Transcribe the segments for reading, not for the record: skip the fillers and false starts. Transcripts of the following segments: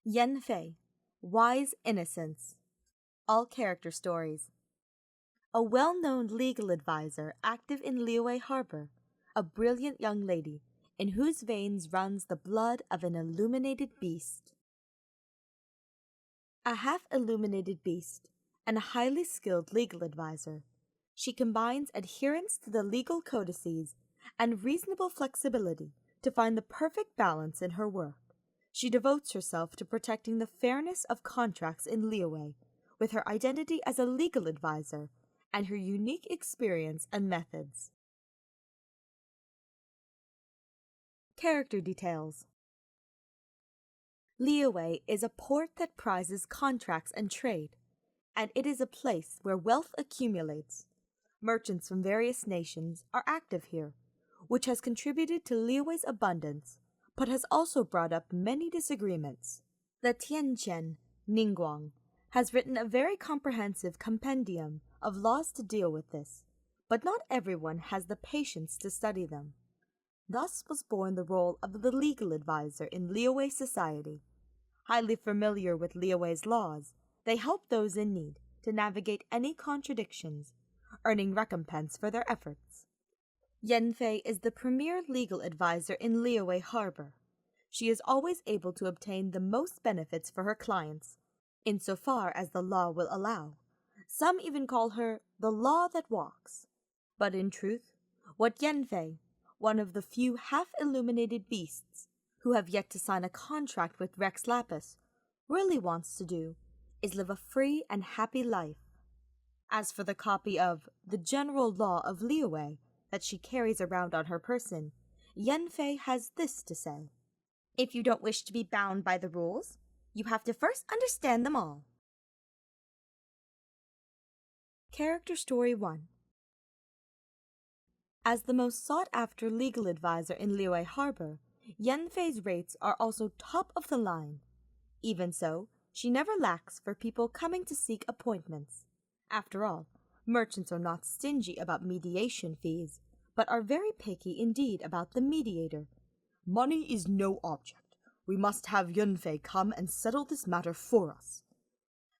Yanfei, Wise Innocence. All character stories. A well-known legal advisor active in Liyue Harbor, a brilliant young lady in whose veins runs the blood of an illuminated beast. A half-illuminated beast and a highly skilled legal advisor, she combines adherence to the legal codices and reasonable flexibility to find the perfect balance in her work. She devotes herself to protecting the fairness of contracts in Liyue, with her identity as a legal advisor and her unique experience and methods. Character details. Liyue is a port that prizes contracts and trade, and it is a place where wealth accumulates. Merchants from various nations are active here, which has contributed to Liyue's abundance, but has also brought up many disagreements. The Tianqian, Ningguang, has written a very comprehensive compendium of laws to deal with this, but not everyone has the patience to study them. Thus was born the role of the legal advisor in Liyue society. Highly familiar with Liyue's laws, they help those in need to navigate any contradictions, earning recompense for their efforts. Yanfei is the premier legal advisor in Liyue Harbor. She is always able to obtain the most benefits for her clients, insofar as the law will allow. Some even call her the law that walks. But in truth, what Yanfei, one of the few half-illuminated beasts who have yet to sign a contract with Rex Lapis, really wants to do is live a free and happy life. As for the copy of the General Law of Liyue that she carries around on her person, Yanfei has this to say: "If you don't wish to be bound by the rules, you have to first understand them all." Character Story 1. As the most sought-after legal advisor in Liyue Harbor, Yanfei's rates are also top of the line. Even so, she never lacks for people coming to seek appointments. After all, merchants are not stingy about mediation fees, but are very picky indeed about the mediator. "Money is no object. We must have Yanfei come and settle this matter for us."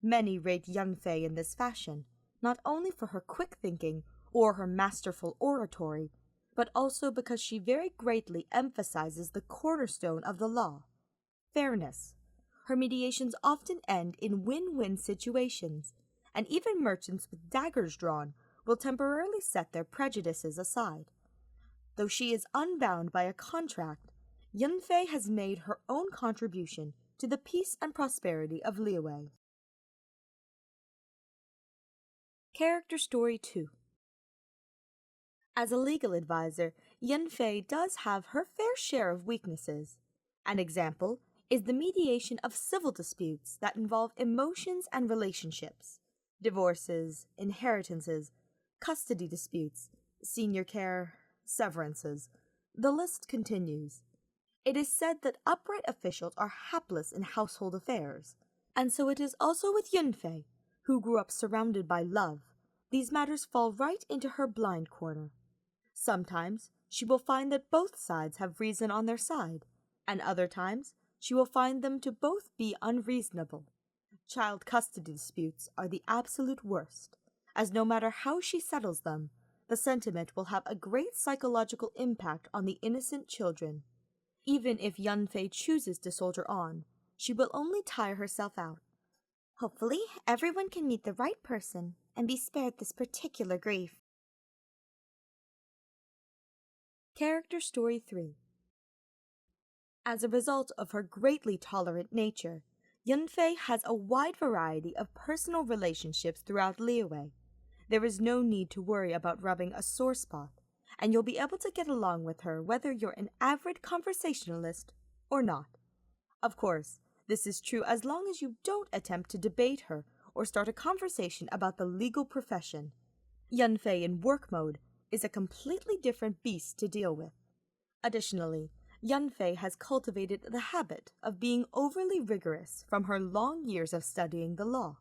Many rate Yanfei in this fashion, not only for her quick thinking or her masterful oratory, but also because she very greatly emphasizes the cornerstone of the law, fairness. Her mediations often end in win-win situations, and even merchants with daggers drawn will temporarily set their prejudices aside. Though she is unbound by a contract, Yanfei has made her own contribution to the peace and prosperity of Liyue. Character Story 2. As a legal advisor, Yanfei does have her fair share of weaknesses. An example is the mediation of civil disputes that involve emotions and relationships, divorces, inheritances, custody disputes, senior care, severances. The list continues. It is said that upright officials are hapless in household affairs, and so it is also with Yanfei, who grew up surrounded by love. These matters fall right into her blind corner. Sometimes she will find that both sides have reason on their side, and other times she will find them to both be unreasonable. Child custody disputes are the absolute worst, as no matter how she settles them, the sentiment will have a great psychological impact on the innocent children. Even if Yanfei chooses to soldier on, she will only tire herself out. Hopefully, everyone can meet the right person and be spared this particular grief. Character Story 3. As a result of her greatly tolerant nature, Yanfei has a wide variety of personal relationships throughout Liyue. There is no need to worry about rubbing a sore spot, and you'll be able to get along with her whether you're an avid conversationalist or not. Of course, this is true as long as you don't attempt to debate her or start a conversation about the legal profession. Yanfei in work mode is a completely different beast to deal with. Additionally, Yanfei has cultivated the habit of being overly rigorous from her long years of studying the law.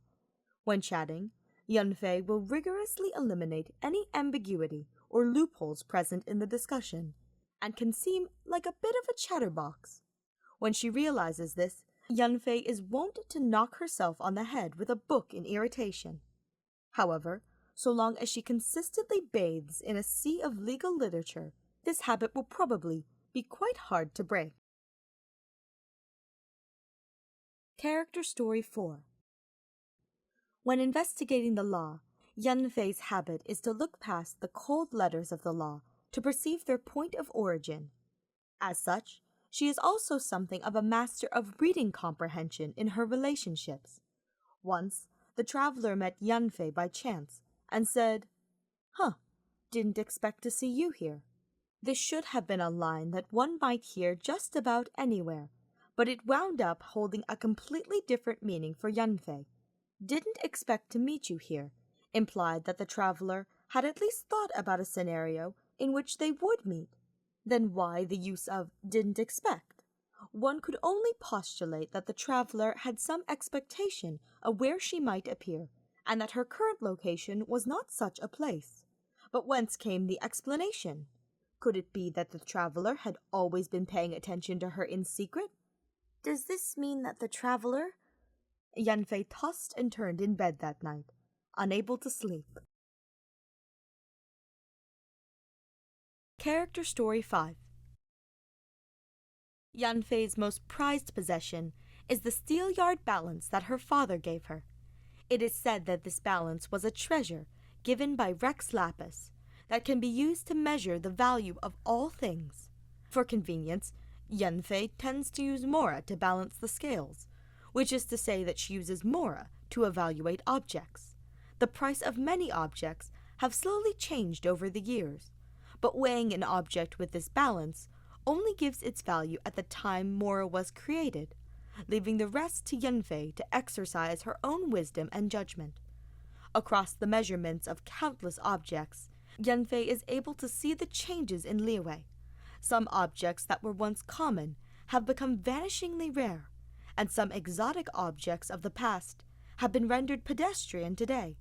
When chatting, Yanfei will rigorously eliminate any ambiguity or loopholes present in the discussion, and can seem like a bit of a chatterbox. When she realizes this, Yanfei is wont to knock herself on the head with a book in irritation. However, so long as she consistently bathes in a sea of legal literature, this habit will probably be quite hard to break. Character Story 4. When investigating the law, Yanfei's habit is to look past the cold letters of the law to perceive their point of origin. As such, she is also something of a master of reading comprehension in her relationships. Once, the traveler met Yanfei by chance and said, "Huh, didn't expect to see you here." This should have been a line that one might hear just about anywhere, but it wound up holding a completely different meaning for Yanfei. "Didn't expect to meet you here" implied that the traveler had at least thought about a scenario in which they would meet. Then why the use of "didn't expect"? One could only postulate that the traveler had some expectation of where she might appear, and that her current location was not such a place. But whence came the explanation? Could it be that the traveler had always been paying attention to her in secret? Does this mean that the traveler... Yanfei tossed and turned in bed that night, unable to sleep. Character Story 5. Yanfei's most prized possession is the steel-yard balance that her father gave her. It is said that this balance was a treasure given by Rex Lapis that can be used to measure the value of all things. For convenience, Yanfei tends to use Mora to balance the scales, which is to say that she uses Mora to evaluate objects. The price of many objects have slowly changed over the years, but weighing an object with this balance only gives its value at the time Mora was created, leaving the rest to Yanfei to exercise her own wisdom and judgment. Across the measurements of countless objects, Yanfei is able to see the changes in Liyue. Some objects that were once common have become vanishingly rare, and some exotic objects of the past have been rendered pedestrian today.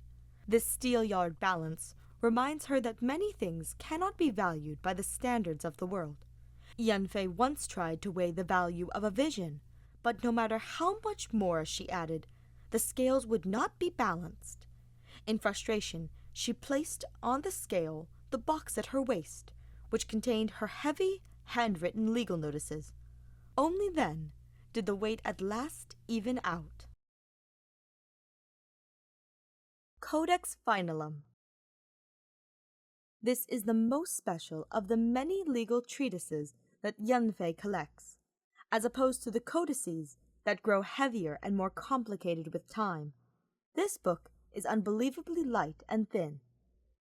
This steel-yard balance reminds her that many things cannot be valued by the standards of the world. Yanfei once tried to weigh the value of a vision, but no matter how much more she added, the scales would not be balanced. In frustration, she placed on the scale the box at her waist, which contained her heavy, handwritten legal notices. Only then did the weight at last even out. Codex Finalem. This is the most special of the many legal treatises that Yanfei collects. As opposed to the codices that grow heavier and more complicated with time, this book is unbelievably light and thin.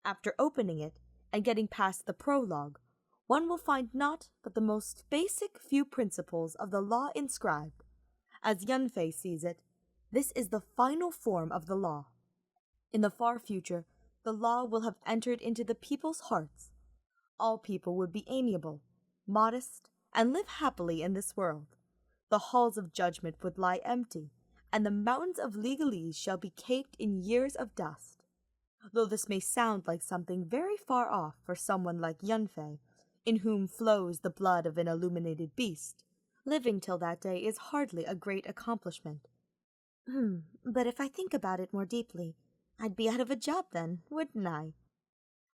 After opening it and getting past the prologue, one will find naught but the most basic few principles of the law inscribed. As Yanfei sees it, this is the final form of the law. In the far future, the law will have entered into the people's hearts. All people would be amiable, modest, and live happily in this world. The halls of judgment would lie empty, and the mountains of legalese shall be caked in years of dust. Though this may sound like something very far off for someone like Yanfei, in whom flows the blood of an illuminated beast, living till that day is hardly a great accomplishment. But if I think about it more deeply, I'd be out of a job then, wouldn't I?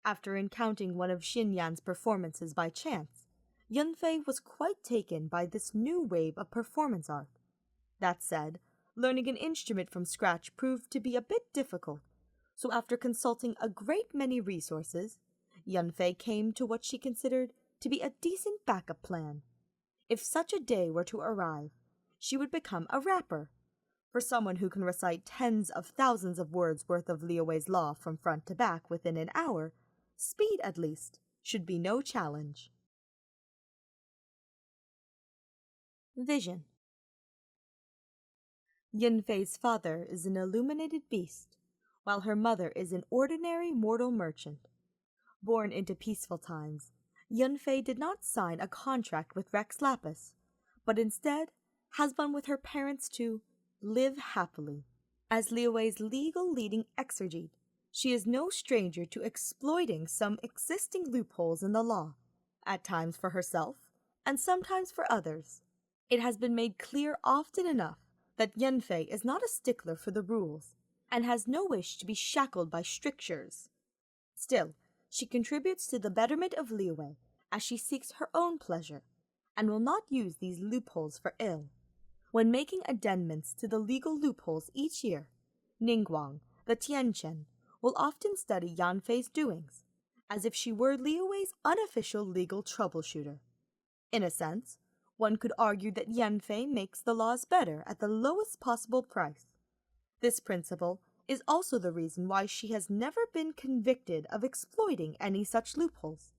After encountering one of Xinyan's performances by chance, Yanfei was quite taken by this new wave of performance art. That said, learning an instrument from scratch proved to be a bit difficult, so after consulting a great many resources, Yanfei came to what she considered to be a decent backup plan. If such a day were to arrive, she would become a rapper. For someone who can recite tens of thousands of words worth of Liyue's law from front to back within an hour, speed, at least, should be no challenge. Vision. Yanfei's father is an illuminated beast, while her mother is an ordinary mortal merchant. Born into peaceful times, Yanfei did not sign a contract with Rex Lapis, but instead has one with her parents to live happily. As Liyue's legal leading exegete, she is no stranger to exploiting some existing loopholes in the law, at times for herself and sometimes for others. It has been made clear often enough that Yanfei is not a stickler for the rules, and has no wish to be shackled by strictures. Still, she contributes to the betterment of Liyue as she seeks her own pleasure, and will not use these loopholes for ill. When making addendums to the legal loopholes each year, Ningguang, the Tianchen, will often study Yanfei's doings, as if she were Liyue's unofficial legal troubleshooter. In a sense, one could argue that Yanfei makes the laws better at the lowest possible price. This principle is also the reason why she has never been convicted of exploiting any such loopholes.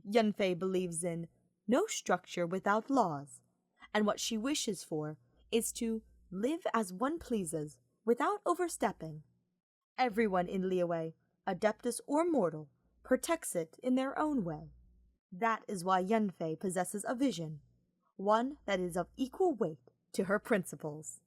Yanfei believes in no structure without laws, and what she wishes for is to live as one pleases without overstepping. Everyone in Liyue, adeptus or mortal, protects it in their own way. That is why Yanfei possesses a vision, one that is of equal weight to her principles.